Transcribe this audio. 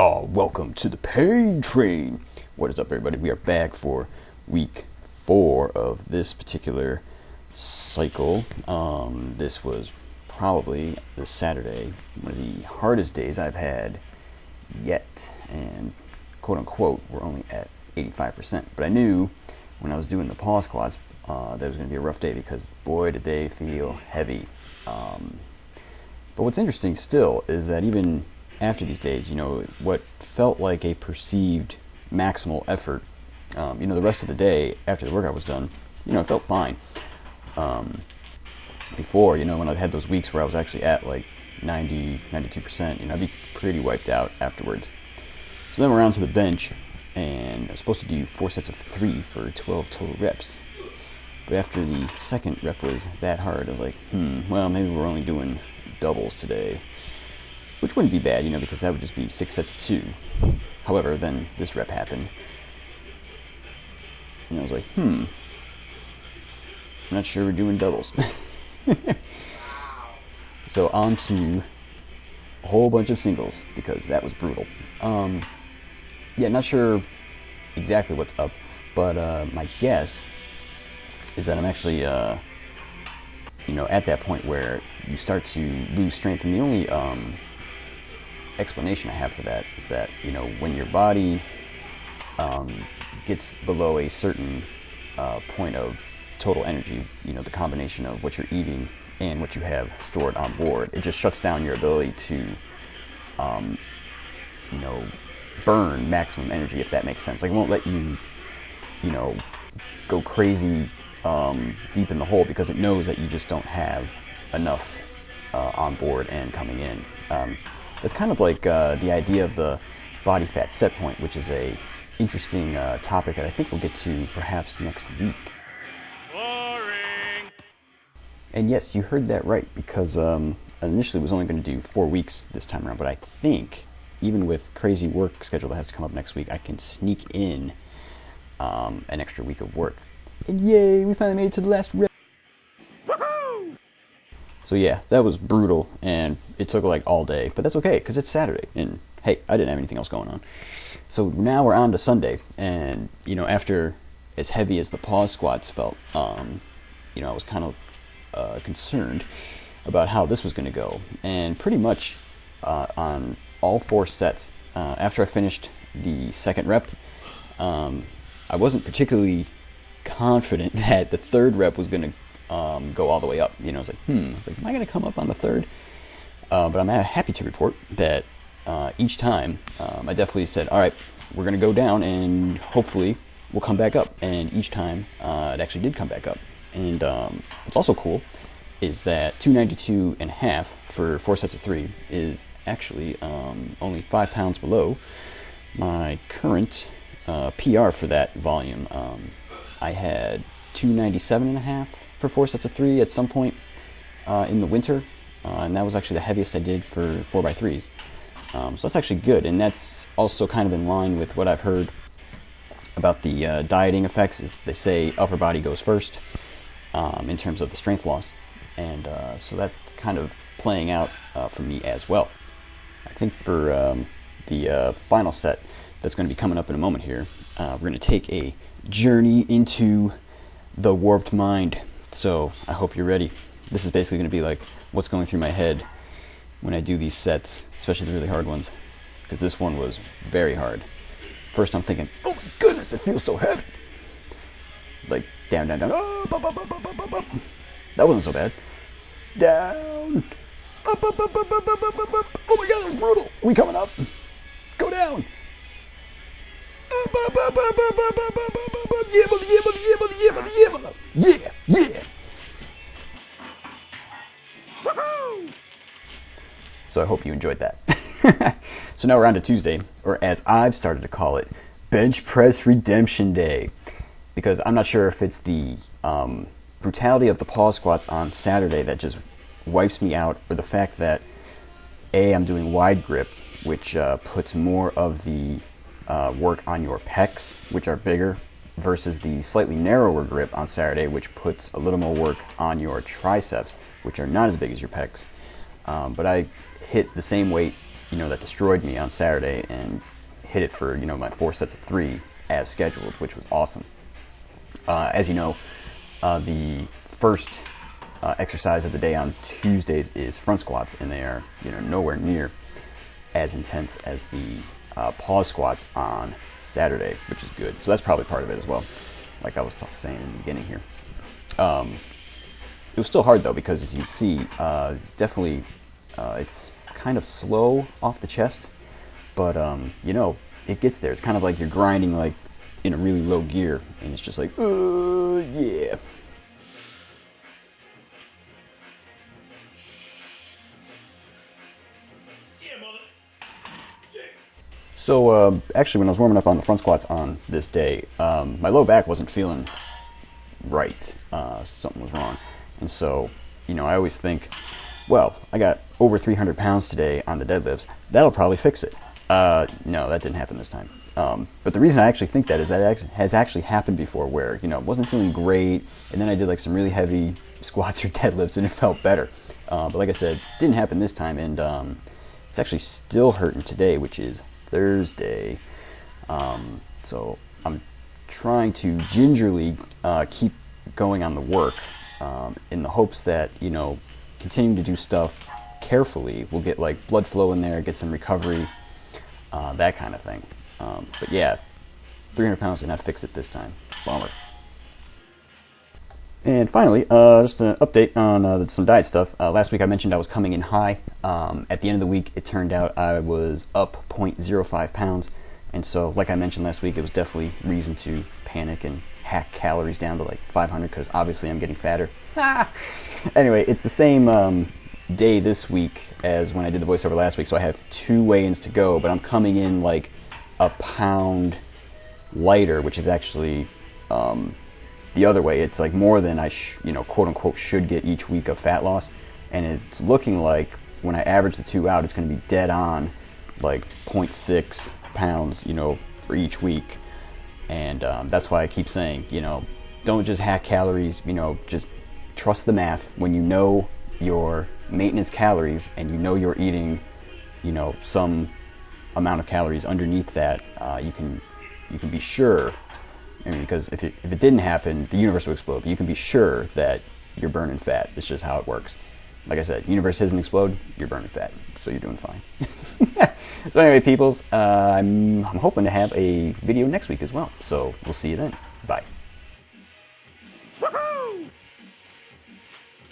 Oh, welcome to the pain train. What is up, everybody? We are back for week 4 of this particular cycle. This was probably this Saturday, one of the hardest days I've had yet, and quote unquote, we're only at 85%. But I knew when I was doing the pause squats that it was going to be a rough day because boy, did they feel heavy. But what's interesting still is that even after these days, what felt like a perceived maximal effort, the rest of the day after the workout was done, it felt fine. Before, when I had those weeks where I was actually at like 90, 92%, I'd be pretty wiped out afterwards. So then we're on to the bench, and I was supposed to do 4 sets of 3 for 12 total reps. But after the second rep was that hard, I was like, well, maybe we're only doing doubles today. Which wouldn't be bad, because that would just be 6 sets of 2. However, then this rep happened. And I was like, I'm not sure we're doing doubles. So on to a whole bunch of singles, because that was brutal. Not sure exactly what's up, but my guess is that I'm actually, at that point where you start to lose strength. And the only explanation I have for that is that when your body gets below a certain point of total energy, the combination of what you're eating and what you have stored on board, it just shuts down your ability to burn maximum energy, if that makes sense. Like, it won't let you go crazy deep in the hole because it knows that you just don't have enough on board and coming in. It's kind of like the idea of the body fat set point, which is a interesting topic that I think we'll get to perhaps next week. Boring. And yes, you heard that right, because I initially was only going to do 4 weeks this time around, but I think even with crazy work schedule that has to come up next week, I can sneak in an extra week of work. And yay, we finally made it to the last rep. So yeah, that was brutal, and it took like all day, but that's okay, because it's Saturday, and hey, I didn't have anything else going on. So now we're on to Sunday, and after as heavy as the pause squats felt, I was kind of concerned about how this was going to go, and pretty much on all 4 sets, after I finished the second rep, I wasn't particularly confident that the third rep was going to go all the way up. I was like, am I going to come up on the third? But I'm happy to report that each time I definitely said, all right, we're going to go down and hopefully we'll come back up. And each time it actually did come back up. And what's also cool is that 292.5 for 4 sets of 3 is actually only 5 pounds below my current PR for that volume. I had 297.5 for 4 sets of 3 at some point in the winter, and that was actually the heaviest I did for 4x3s. So that's actually good, and that's also kind of in line with what I've heard about the dieting effects. Is they say upper body goes first in terms of the strength loss, and so that's kind of playing out for me as well. I think for the final set that's going to be coming up in a moment here, we're going to take a journey into the warped mind. So I hope you're ready. This is basically going to be like what's going through my head when I do these sets, especially the really hard ones, because this one was very hard. First I'm thinking, oh my goodness, it feels so heavy. Like down, down, down, up, up, up, up, up, up, up. That wasn't so bad. Down, up, up, up, up, up, up, up, up, up. Oh my god, that's brutal. We coming up. Go down. Up, up, up, up, up, up, up, up, up, up. Yeah, mother, yeah, mother, yeah, mother, yeah, mother, yeah, mother. Yeah, yeah. Woohoo! So I hope you enjoyed that. So now we're on to Tuesday, or as I've started to call it, Bench Press Redemption Day. Because I'm not sure if it's the brutality of the pause squats on Saturday that just wipes me out, or the fact that I'm doing wide grip, which puts more of the work on your pecs, which are bigger, versus the slightly narrower grip on Saturday, which puts a little more work on your triceps, which are not as big as your pecs. But I hit the same weight that destroyed me on Saturday and hit it for, my 4 sets of 3 as scheduled, which was awesome. As you know, the first exercise of the day on Tuesdays is front squats, and they are, nowhere near as intense as the pause squats on Saturday, which is good. So that's probably part of it as well, like I was saying in the beginning here. It was still hard though, because as you see, definitely it's kind of slow off the chest, but it gets there. It's kind of like you're grinding like in a really low gear, and it's just like, yeah. So actually, when I was warming up on the front squats on this day, my low back wasn't feeling right. Something was wrong. And so, I always think, well, I got over 300 pounds today on the deadlifts. That'll probably fix it. No, that didn't happen this time. But the reason I actually think that is that it has actually happened before where, wasn't feeling great, and then I did like some really heavy squats or deadlifts and it felt better. But like I said, didn't happen this time, and it's actually still hurting today, which is Thursday. So I'm trying to gingerly keep going on the work in the hopes that, continuing to do stuff carefully will get like blood flow in there, get some recovery, that kind of thing. But yeah, 300 pounds did not fix it this time. Bummer. And finally, just an update on some diet stuff. Last week I mentioned I was coming in high. At the end of the week, it turned out I was up 0.05 pounds. And so, like I mentioned last week, it was definitely reason to panic and hack calories down to like 500, because obviously I'm getting fatter. Anyway, it's the same day this week as when I did the voiceover last week, so I have 2 weigh-ins to go, but I'm coming in like a pound lighter, which is actually the other way. It's like more than I quote unquote should get each week of fat loss, and it's looking like when I average the 2 out, it's going to be dead on like 0.6 pounds for each week. And that's why I keep saying, don't just hack calories, just trust the math. When you know your maintenance calories and you're eating some amount of calories underneath that, you can be sure. I mean, because if it didn't happen, the universe would explode. But you can be sure that you're burning fat. It's just how it works. Like I said, the universe doesn't explode, you're burning fat, so you're doing fine. So anyway, peoples, I'm hoping to have a video next week as well. So we'll see you then.